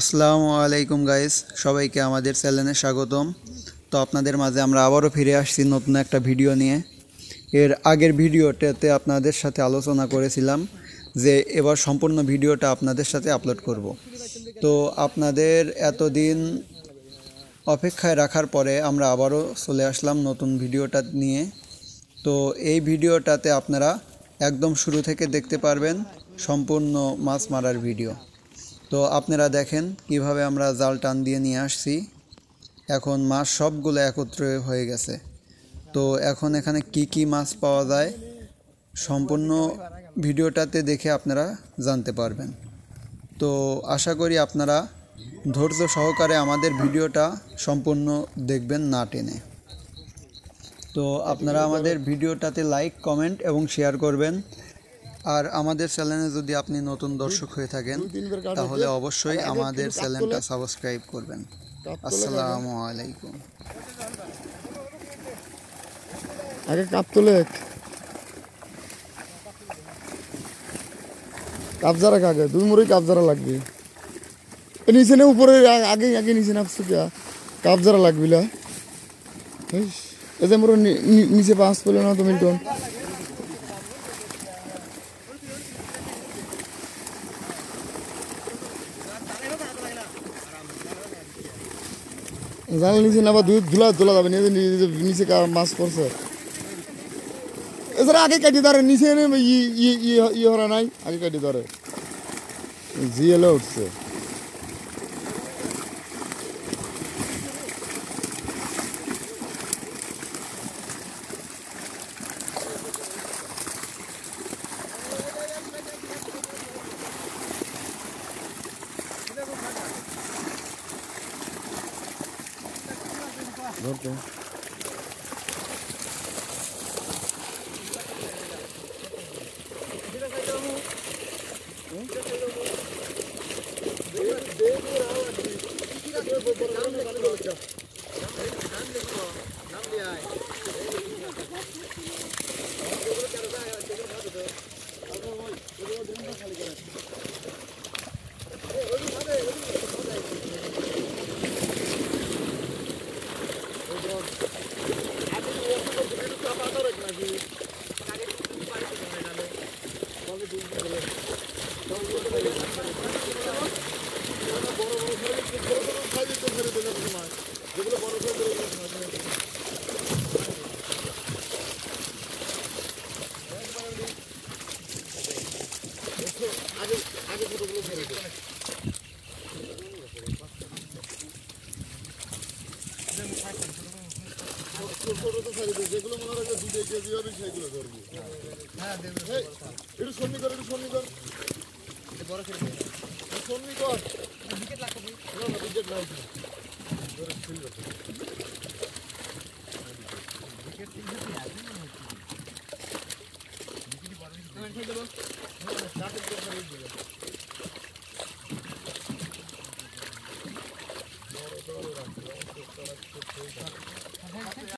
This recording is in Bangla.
আসসালামু আলাইকুম গাইস, সবাইকে আমাদের চ্যানেলে স্বাগতম। তো আপনাদের মাঝে আমরা আবারও ফিরে আসছি নতুন একটা ভিডিও নিয়ে। এর আগের ভিডিওটাতে আপনাদের সাথে আলোচনা করেছিলাম যে এবার সম্পূর্ণ ভিডিওটা আপনাদের সাথে আপলোড করব। তো আপনাদের এতদিন অপেক্ষায় রাখার পরে আমরা আবারও চলে আসলাম নতুন ভিডিওটা নিয়ে। তো এই ভিডিওটাতে আপনারা একদম শুরু থেকে দেখতে পারবেন সম্পূর্ণ মাছ মারার ভিডিও। তো আপনারা দেখেন কিভাবে আমরা জাল টান দিয়ে নিয়ে আসছি। এখন মাছ সবগুলো একত্রে হয়ে গেছে। তো এখন এখানে কি কি মাছ পাওয়া যায় সম্পূর্ণ ভিডিওটাতে দেখে আপনারা জানতে পারবেন। তো আশা করি আপনারা ধৈর্য সহকারে আমাদের ভিডিওটা সম্পূর্ণ দেখবেন না টেনে। তো আপনারা আমাদের ভিডিওটাতে লাইক, কমেন্ট এবং শেয়ার করবেন। আর আমাদের চ্যানেলে যদি আপনি নতুন দর্শক হয়ে থাকেন তাহলে অবশ্যই আমাদের চ্যানেলটা সাবস্ক্রাইব করবেন। আসসালামু আলাইকুম। আগে কাপ তোলে কাবজা রাখ, আগে দুই মুড়ি কাবজারা লাগবে। নিচে না উপরে আগে আগে নিচে না কাবজারা লাগবে। এই যে মোর নিচে পাঁচ পেলে না তো মিল্টন জাল নিচে না বা ধুলা ধুলা যাবে নিচে মাছ পড়ছে। এছাড়া আগে কাটি ধরে নিচে ইয়ে হরা নাই, আগে কাটি ধরে জিএলে উঠছে। ধরতে যেগুলো মনে রাখবে 2 কেজি হবে সেগুলো ধরবো। হ্যাঁ একটু সন্নি কর, একটু সন্নি কর, বড় করে সন্নি কর। উইকেট লাগবে না, না উইকেট নাই ধরে ফিল করতে উইকেট 3 আছে না, উইকেট বড় উইকেট দেব।